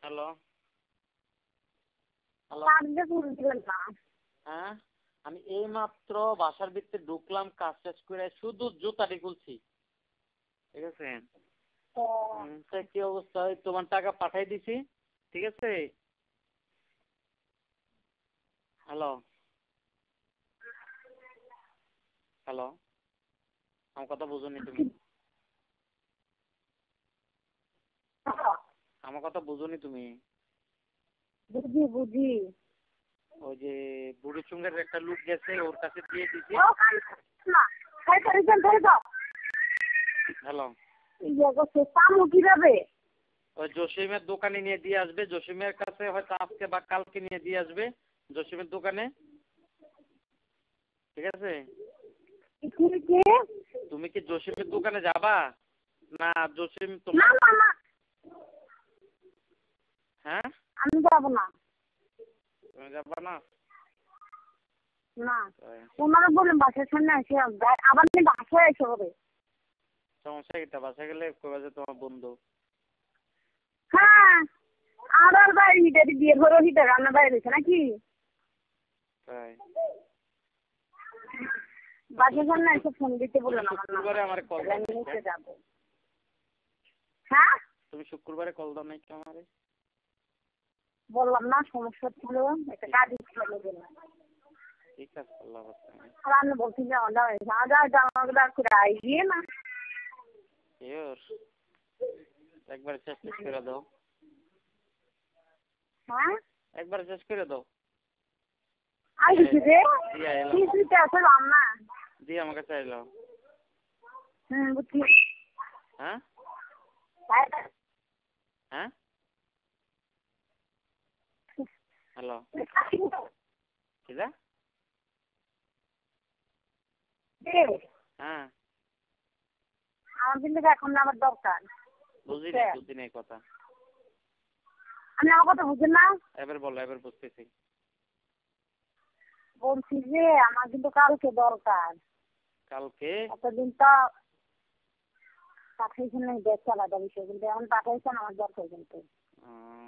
Hello hello. হ্যাঁ, আমি এই মাত্র বাসার ভিতরে ঢুকলাম, কাজ শেষ করে শুধু জুতাটি খুলছি, ঠিক আছে। কি অবস্থা? তোমার টাকা পাঠাই দিছি, ঠিক আছে। হ্যালো হ্যালো, আমার কথা বুঝোনি তুমি? আমার কথা বুঝোনি তুমি? বুঝি বুঝি। ওই যে বুড়ি চুঙ্গের একটা লোক গেছে, ওর কাছে দিয়ে দিছি। হ্যালো, কিভাবে? ওই জসিমের দোকানে নিয়ে দিয়ে আসবে। জসিমের কাছে হয়তো আজকে বা কালকে নিয়ে দিয়ে আসবে, জসিমের দোকানে, ঠিক আছে। তুমি কি জসিমের দোকানে যাবা? না জসিম তোমার? হ্যাঁ, আমি যাবো না। তুমি যাবা না? না, ওনারা বললেন বাসার সামনে এসে আবার বাসায় এসে হবে। সমস্যা এটা, বাসায় গেলে কইবা যে তোমার বন্ধু। হ্যাঁ, আর বাইরে হিটারি বিয়ে ঘর হিটার রান্না বাইরে রয়েছে নাকি? তাই বাসার সামনে এসে ফোন দিতে বললেন শুক্রবারে আমার কল দাও নাই? যাবো। হ্যাঁ, তুমি শুক্রবারে কল দাও নাই আমারে? বললাম না সমস্যা ছিল, একটা কাজ ছিল। ঠিক আছে, আল্লাহ হাফেজ। আর আমি বলছি যে আইডিয়ে না একবার শেষ করে দাও। হ্যাঁ, একবার শেষ করে দাও। আইডিছে রে দিয়া এলাম, কিছুতে আছে রান্না। দিয়ে আমার কাছে আইলাম। বুঝছি। হ্যাঁ হ্যাঁ, হ্যালো, কিরা? হ্যাঁ, আমার কিন্তু এখন আমার দরকার। বুঝি নাই কথা। আপনি আমার কথা বুঝেন না? এবার বলো, এবার বুঝতেছি। বলছি যে আমার কিন্তু কালকে দরকার। কালকে? এতদিন তো পাঠাইছেন না, দেখছে আলাদা বিষয়, কিন্তু এখন পাঠাইছেন আমার দরকার কিন্তু।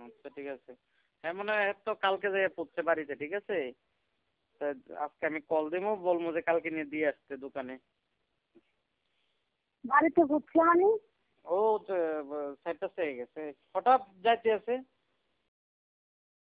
আচ্ছা ঠিক আছে। হ্যাঁ, মনে হয় তো কালকে যে পড়তে বাড়িতে, ঠিক আছে। আজকে আমি কল দেবো, বলবো যে কালকে নিয়ে দিয়ে আসতে দোকানে। বাড়িতে ঘুরছে মানে? ও সাইডটা হয়ে গেছে, হঠাৎ যাইতে আছে।